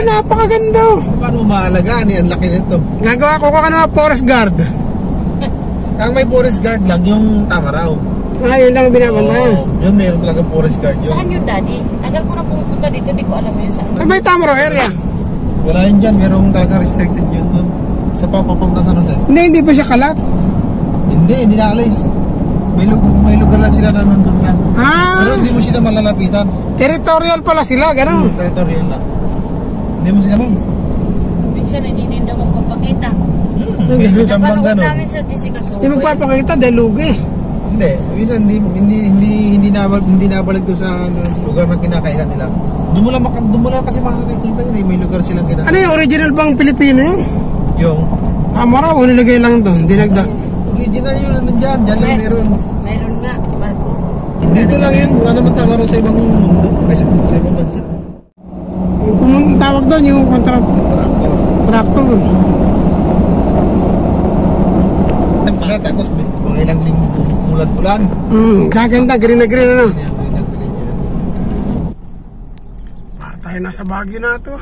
napakaganda. Paano maalagaan yan? Ang laki nito. Gagawa ko ka forest guard. Ang may forest guard lang, yung Tamaraw. Yun lang ang binabantayan. Yun, meron talaga forest guard yun. Saan yun, Daddy? Tagal ko na pumunta dito, hindi ko alam yun saan. May Tamaraw area. Wala yun dyan, merong talaga restricted yun dun. Sa papapunta sa Jose. Hindi pa siya kalat. Hindi naalis. May lugar lang sila na nandun yan. Pero hindi mo sila malalapitan. Territorial pala sila, gano'n. Territorial lang. Hindi mo sila Minsan hindi din daw magpapakita. Medyo dyan bang Napanood gano'n? namin sa Jessica Soboy. Hindi magpapakita dahil lugi. Hindi. Minsan hindi nabalik doon sa lugar na kinakainan nila. Doon mo lang kasi makakakita nila. May lugar silang kinakainan. Ano yung original bang Pilipino yun? Yung Tamaraw, nilagay lang doon. Dinagdag. original yun nandyan. Dyan lang meron. Meron nga, Marco. Dito lang yun. Wala naman Tamaraw sa ibang mundo. Sa ibang bansa. Kung ang tawag doon, yung tractor. Tapos mga ilang linggo ulan-ulan. Gaganda, green na green ano. Tayo nasa Baguio na ito.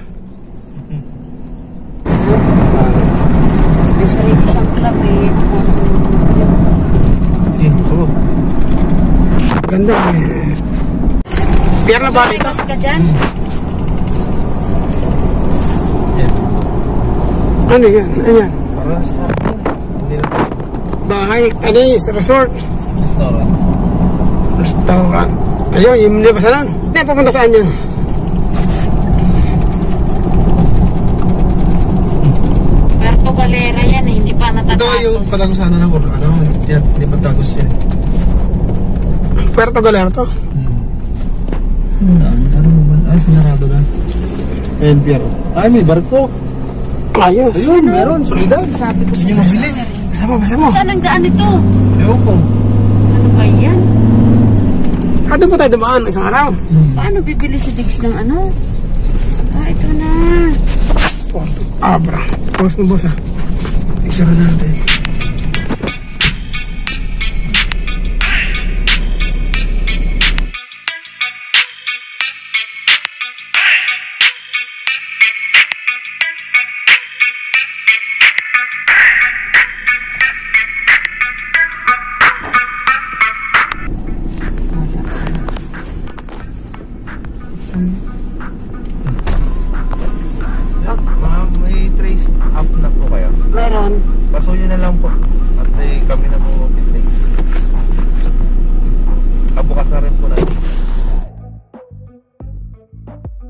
May sarili siyang club eh. Ganda eh. Pier na ba dito? Mas ka dyan? Ano yan? Ayan. Para sa Bahay, ano yun? Resort. Restaurant. Ayun, yung hindi pa saan? Hindi, papunta saan yan? Puerto Galera yan eh, hindi pa natatapos. ito yung patagos sana ng hindi patagos yan. Puerto Galera to? Sinarado na. Ayan, Pier. Ay, may barko. Ayos. Ayun, meron. Solidad. Sabi ko Hindi sa'yo. mabilis. Bisa mo. Saan ang daan ito? Ewan ko. Ano ba yan? Doon po tayo dumaan isang araw. Paano bibili si Diggs ng ano? Ito na. Porto Abra. Pause mo boss ha. Picture natin. May trace up na po kayo. Meron. Pasuyo na lang po. At may kami na po trace. Bukas na rin po natin.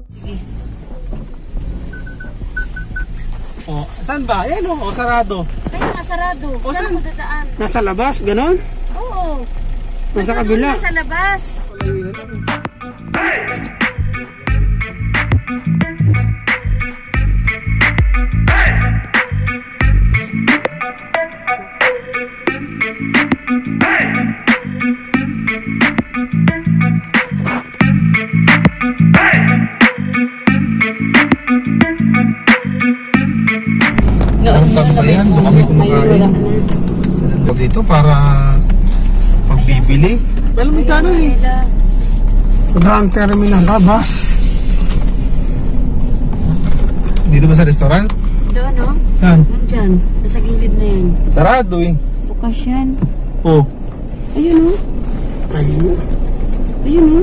Sige. Saan ba? Ayan o, sarado. Kaya nga sarado. Saan mo dadaan? Nasa labas, ganon? Oo. Nasa kabila. Nasa labas. Ayan, doon kami kumakain. Dito para pagbibili. Well, may tanong eh. Grand Terminal, labas. Dito ba sa restaurant? Doon, no? Saan? Nandyan. Nasa gilid na yan. Sarado eh. Bukas yan. Oh. Ayun, no? Ayun. Ayun, no?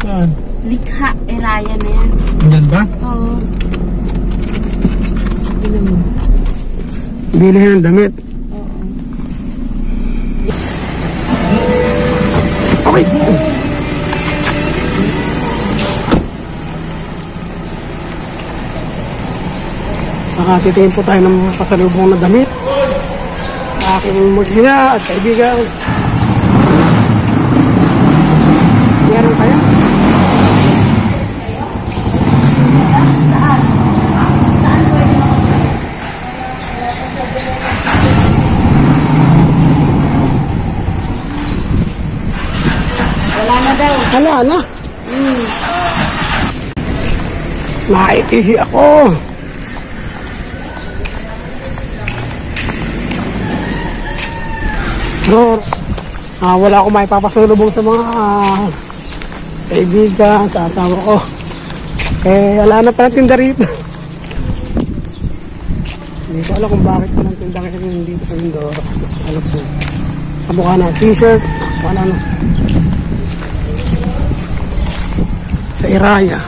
Saan? Likha, Eraya na yan. Diyan ba? Oo. Tignan mo. Bilihin ng damit. Okay. Nakatitingin po tayo ng pasalubong na damit sa aking mag-ina at kaibigan. Meron tayo? Wala na daw. Wala na. Naitihi ako. Bro, wala akong maipapasulubong sa mga kaibigan, sa asawa ko. Eh, wala na palang tinda rito. Hindi ko alam kung bakit palang tinda ngayon dito sa Mindoro. Sa loob. Kamukha na t-shirt. Kamukha na ano. Sa Iraya.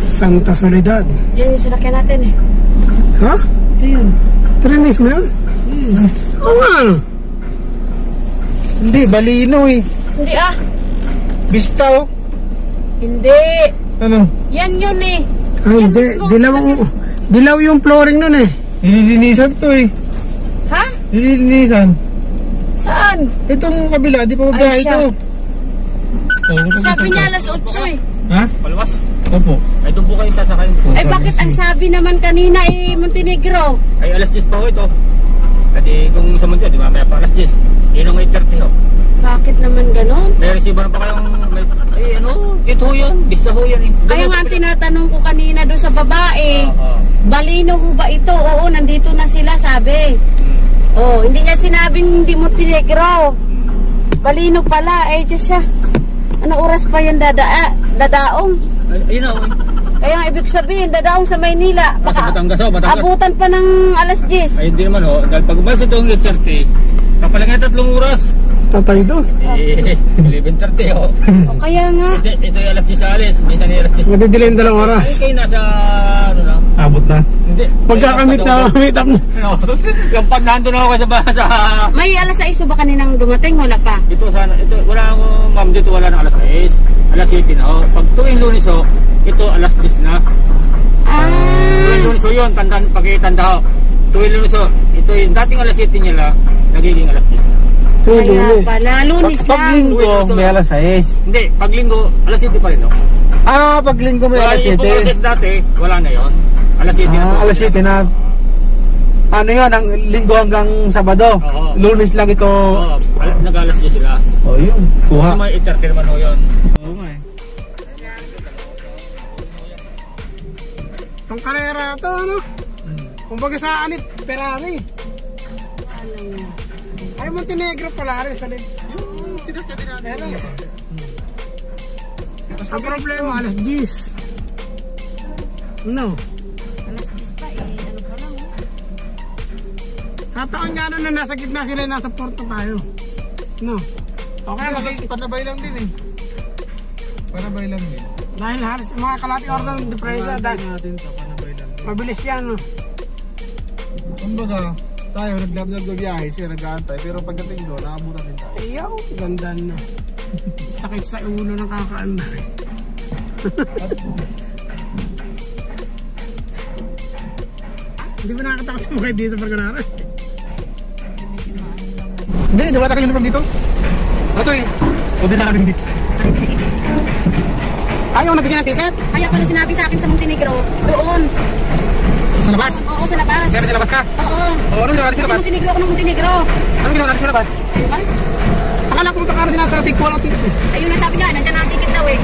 Santa Soledad. Yan yung sinakyan natin eh. Ha? Ito yun. Ito rin mismo yun? Oo nga. Hindi, Balino eh. Hindi ah. Vista oh. Hindi. Ano? Yan yun eh. Ay, Yan hindi. mismo ang Dilaw yung flooring nun eh. Nililinisan to eh. Ha? Nililinisan. Saan? Itong kabila, di pa mabiyahe Ay, siya. ito. Oh, Sabi niya alas 8 eh. Ha? Palwas? Opo. Ay, doon po kayo sasakayin po. Ay bakit ang sabi naman kanina eh Montenegro? Ay, alas 10 pa ho ito. Kasi kung sa mundo, di ba, may pa alas 10. Yun ang 8:30 ho. Bakit naman ganon? May receiver pa kayong, ay ano, ito ho yan. Bista ho yan eh. Kaya nga ang tinatanong ko kanina doon sa babae, Balino ho ba ito? Oo, nandito na sila sabi. Oh, hindi niya sinabing hindi Montenegro. Balino pala, eh Diyos siya. Ano oras pa yan dadaong? Ay, ayun ho. Kaya ang ibig sabihin, dadaong sa Maynila. Sa Baka Batangas ho, Batangas. abutan pa ng alas 10. Ay, hindi naman ho. Dahil pag umalis ito ang 8:30, kapalagay 3 oras. Tatay doon. Eh, 11:30 ho. O kaya nga. Ito yung alas 10 sa alis. Minsan yung alas 10. Madidila yung 2 Ay, oras. kayo nasa, ano na? Abot na. Hindi. Pagkakamit na, meet up na. Yung pag nandun ako sa May alas 6 ba kaninang dumating? Wala pa. ito sana, ito, wala ako, ma'am, dito wala na alas 6. Alas 7 na ho. Pag tuwing Lunes ho, ito alas 10 na. Tuwing Lunes ho yun, pagkitanda ho. Tuwing Lunes ho, ito yung dating alas 7 nila, nagiging alas 10 na. Kaya pala, Lunis Pag lang. linggo, may alas 6. Hindi, pag linggo, alas 7 pa rin ho. Ah, pag linggo may alas Yung 7. alas 6 dati, wala na yon. Alas 7 na po. Alas 7 na. Ano yun, ang linggo hanggang Sabado. Oo. Lunes lang ito. Oo, nag-alas 10 sila. Oh, yun. Kuha. May 8:30 naman ho yun. Oo nga eh. Ang karera to, ano? Kumbaga sa anit, Ferrari. Ay, Montenegro pala rin sa lid. Yung sinasya din natin. Ang problema, alas 10. No. Alas 10 pa eh. Ano pa lang? Kataon nga na nasa gitna sila, nasa porto tayo. No. Okay, Panabay lang din eh. Panabay lang din. dahil halos mga kalati order ng depresya, dahil natin sa panabay lang din. mabilis yan, no? Kumbaga, tayo nagbiyahe siya, nag-aantay. Pero pagdating doon, naabutan din tayo. Ayaw, ganda na. Sakit sa ulo ng kakaanda. Hindi ba nakakatakot sa mga dito sa Parganara? Hindi, di ba tayo uniform dito? Ito eh. O din na kami dito. Ayaw, nabigyan ng ticket? Kaya pala sinabi sa akin sa Montenegro, doon. Sa labas? Oo, sa labas. Kaya nilabas ka? Oo. O, anong ginawa natin sa Sa labas? Montenegro ako ng Montenegro. Anong ginawa natin sa labas? Diba? Akala ko magkakaroon sila sa tig, walang ticket. Ayun na sabi niya, nandyan na ang ticket daw eh.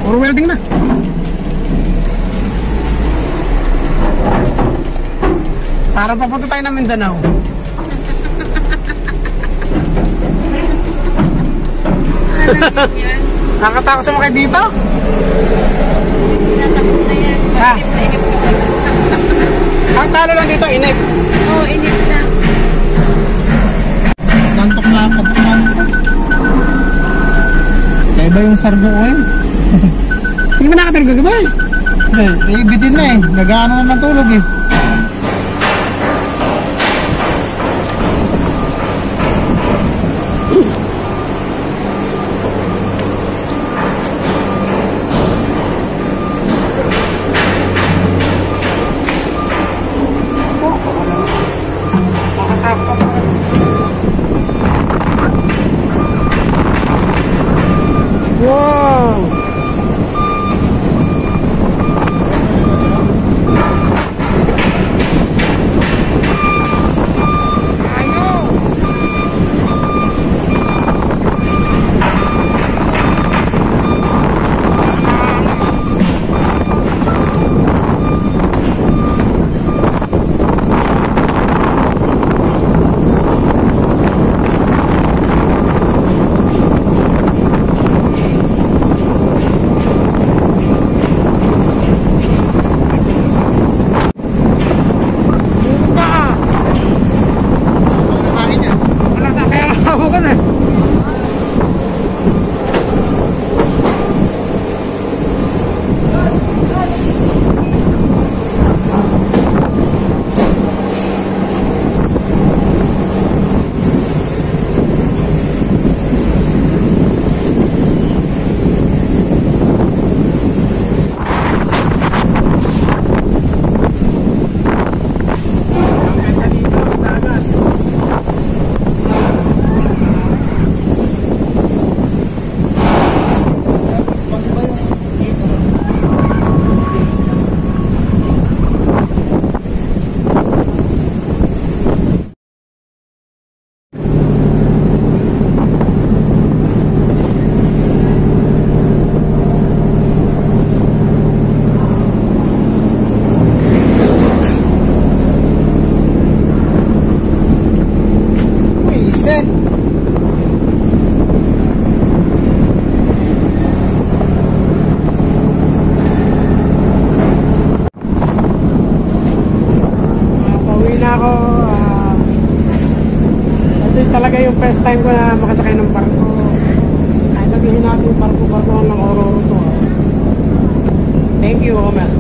Or welding na. Para papunta tayo ng Mindanao. Nakakatakot sa mga dito? Tatakot na yan. Ha? Inip na inip ka. Ang talo lang dito, inip. Oo, inip na. Nantok na ako. sarbo ko yun. Hindi ba nakatulog kagabi? Bitin na eh. Nag-ano na ng tulog eh. Wow! Talaga yung first time ko na makasakay ng barko. Ay sabihin natin barko ng Ororo to. Thank you, Omer.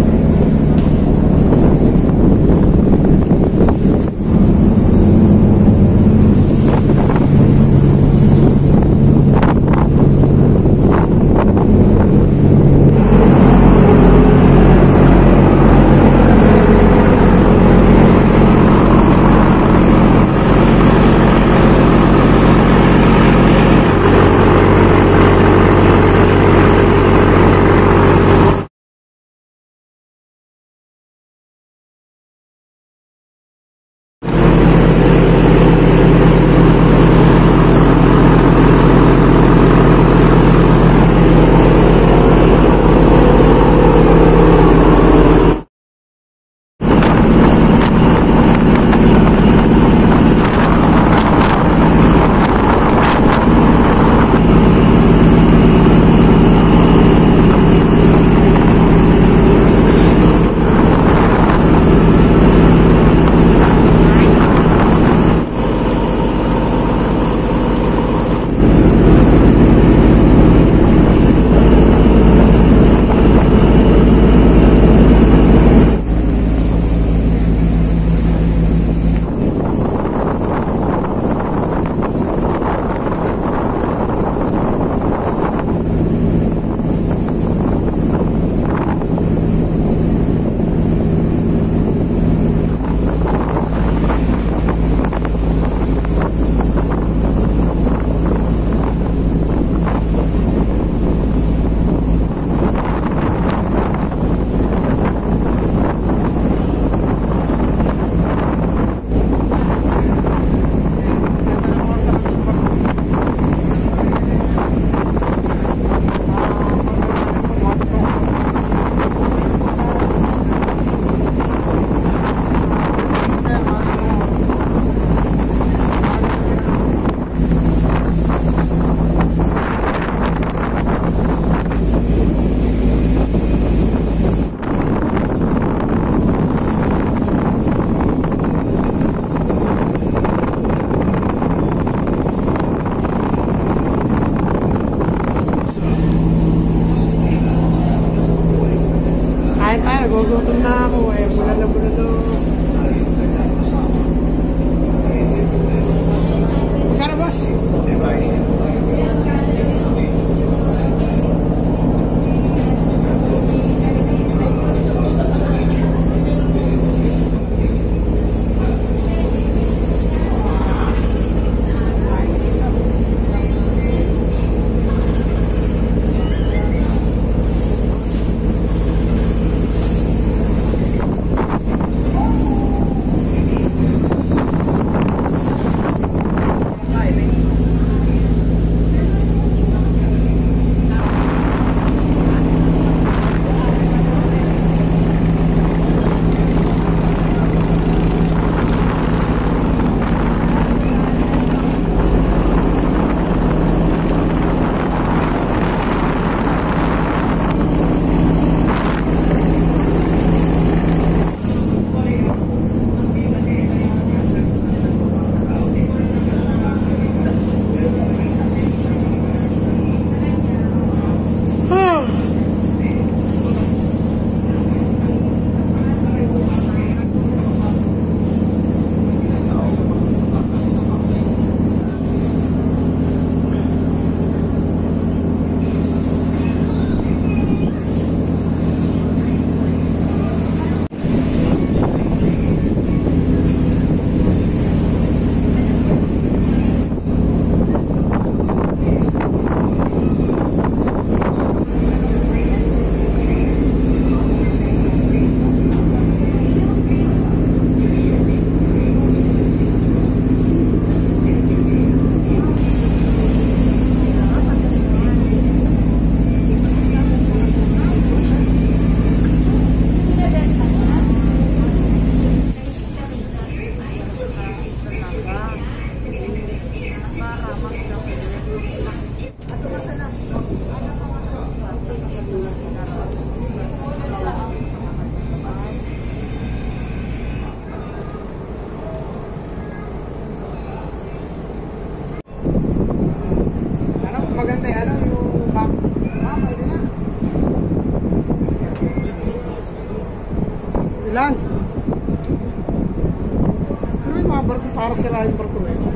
Para sila yung barko na yun.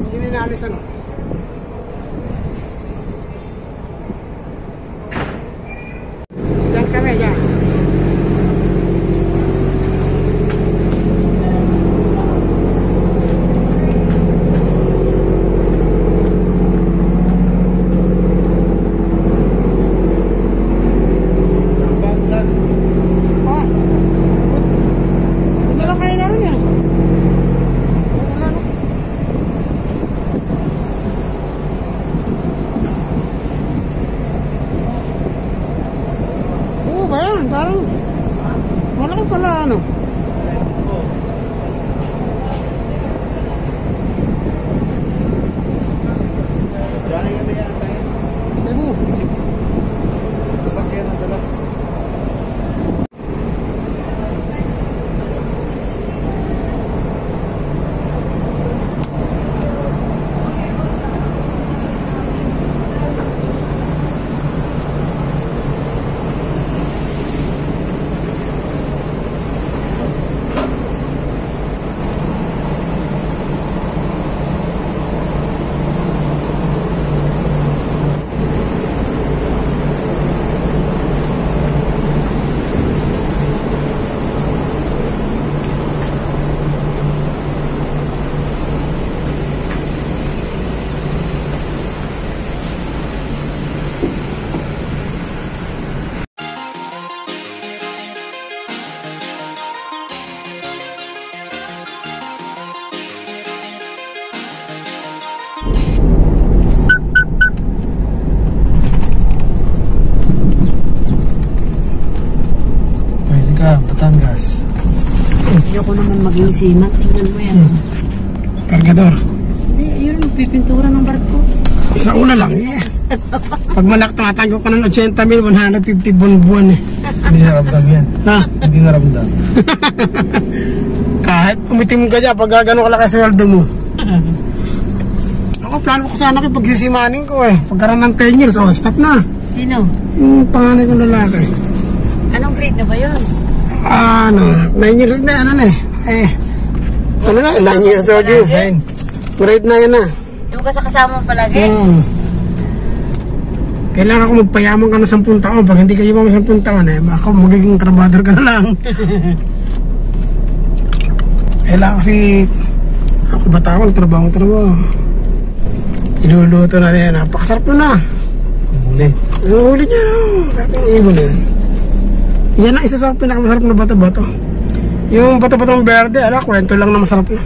Hindi ninalis ano. Diyan kami, diyan. Parang malaki pala ano. Cebu. Sasakyan na dala. Batangas. Ayoko naman maging simat. Tingnan mo yan. Kargador. Hindi, yun. Pipintura ng barko. Isa una lang eh. Pag manak tumatanggap ka ng 80,150 buwan eh. Hindi naramdam yan. Ha? Hindi naramdam. Kahit umitim ka dyan pag gano'n kalaki sa sweldo mo. Ako plano ko sana pag sisimanin ko eh. Pagkaroon ng 10 years, stop na. Sino? Yung panganay kong lalaki. Anong grade na ba yun? Ano, 9 years na, ano na eh. Ano na, 9 years old yun. Grade 9 na. Yung kasama mo palagi? Kailangan ko magpayaman ka ng 10 taon. Pag hindi kayo mga 10 taon eh, ako magiging trabador ka na lang. Kailangan kasi ako bata ko, trabaho. Iluluto na yan. Napakasarap na. Huli. Ang huli niya, sarap yung ibon yan. Yan ang isa sa pinakamasarap na bato-bato. Yung bato-batong berde, kwento lang na masarap yun.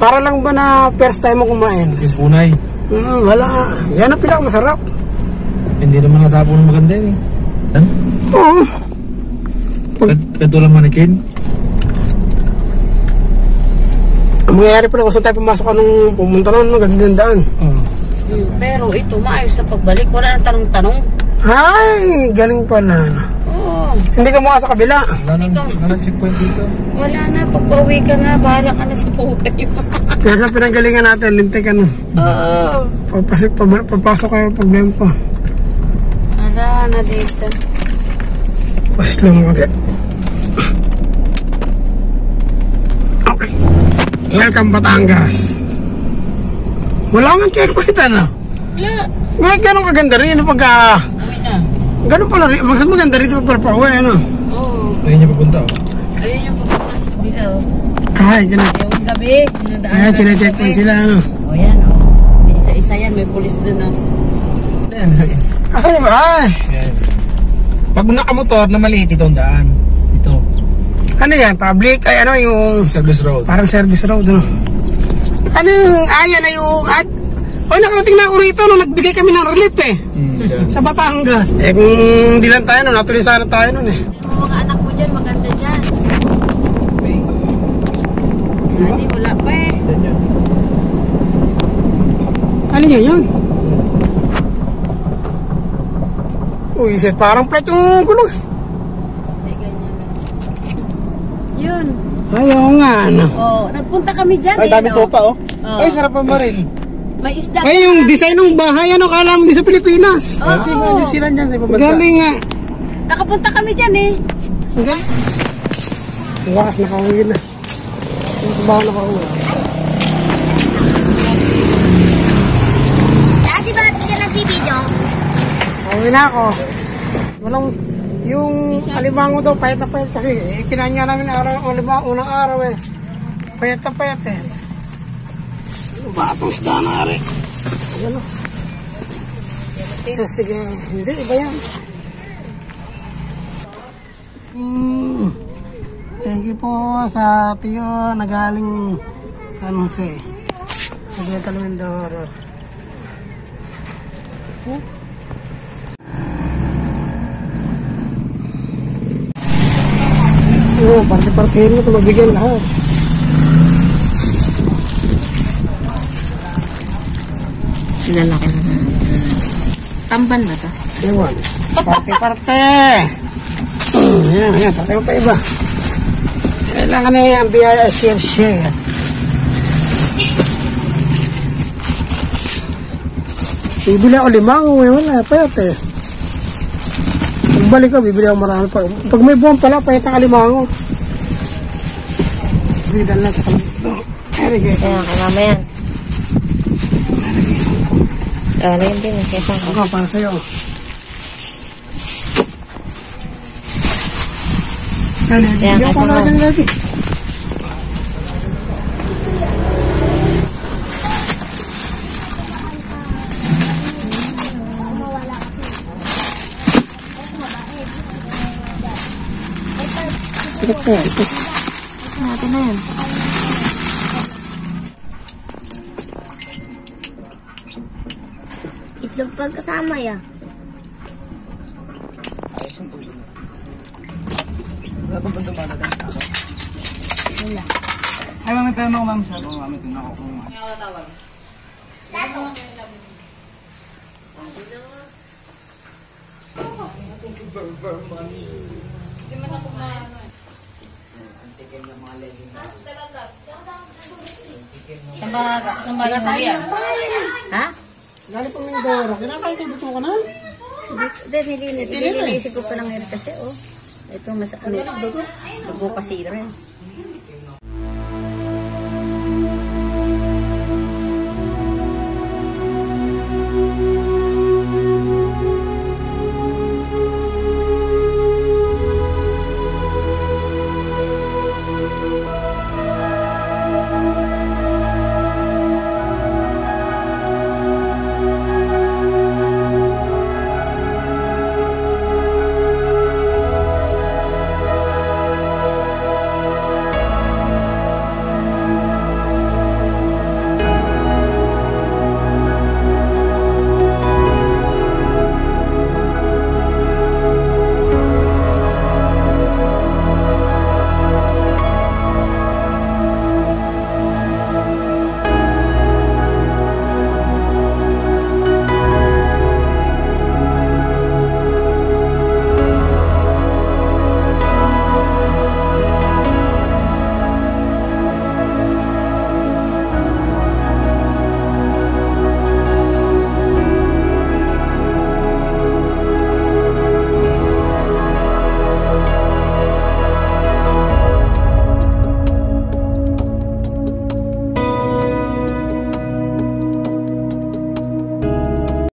Para lang ba na first time mo kumain? Yung punay. Wala. Yan ang pinakamasarap. Hindi naman natapon maganda yun eh. Oo. Katulang manikin. Ang mangyayari pala kung saan tayo pumasok nung pumunta nun, gandang-daan. Pero ito, maayos na pagbalik. Wala nang tanong-tanong. Ay, galing pala. Oo. Hindi ka mukha sa kabila. Wala nang checkpoint dito. Wala na. Pag pauwi ka na, bahala ka na sa buhay mo. Kaya sa pinanggalingan natin, lintay ka na. Oo. Papasok kayo, problema pa. Wala na dito. Pas lang mo din. Okay. Welcome Batangas. Wala nga checkpoint ano? Wala. Ngayon ganun kaganda rin pagka... Uwi na. Ganun pala rin. Maganda rito pagka pauwi ano? Oo. Ayun niya papunta oh. Ayun yung papunta sa kabila oh. Ay, ganun. Yung gabi. Ay, chine-checkpoint sila ano? O yan o. Isa-isa yan. May pulis dun o. Ayan. Ay, ba? Ay. Pag nakamotor na maliit itong daan. Ito. Ano yan? Public? Ay ano yung... Service road. Parang service road ano? Ano yung... Ayan na yung... Oy, nakarating na ako rito nung nagbigay kami ng relief eh. Sa Batangas. Eh kung hindi lang tayo nun, natuloy sana tayo nun eh. Yung mga anak mo dyan, maganda dyan. Hindi, wala pa eh. Ano niya yun? Uy, set parang plate yung gulong. Hindi, ganyan lang. Yun. Ayaw nga ano. Oh, nagpunta kami dyan Ay, eh. dami no? topa oh. Oh. Ay, sarap ang baril. May isda. Ay, yung design ng bahay, ano, kala mo di sa Pilipinas. Oo. Hindi nga, New Zealand dyan sa ibang bansa. Galing nga. Nakapunta kami dyan eh. Galing. Wakas, nakawin na. trabaho na ako. Dati ba ka nag-video? Uwi na ako. Walang, yung alimango daw, payat na payat kasi. Kinanya namin unang araw eh. Payat na payat eh. Ano ba itong isda na rin? Ano? Sige, hindi, iba yan. Thank you po sa tiyo na galing San Jose. Sa Mindoro. Parte-parte mo ito mabigyan lahat. Lalaki na. Tamban ba ito? Ewan. Parte-parte. Yan. Patay mo pa iba. Kailangan na yung biyaya share. Bibili ako limango eh. Wala, payat eh. Pagbalik ko, bibili ako marami pa. Pag may buwan pala, payat ang alimango. Bidan lang sa kalito. Kaya kaya yan. Ano yun din, kesang Ako, para sa'yo. Kaya Hindi ako natin lagi. Sige po. natin na yan. Itlog pagkasama ya. Wala pa ba dumadating sa ako? Wala. Ay, mami, pero ako, mami, siya. Kung mami, tingnan ko kung... Saan ba yung yan? Ha? Galing pa Mindoro. Kinakain ko dito ka na? Hindi, nilinisip ko pa lang kasi, oh. Ito, dugo kasi rin.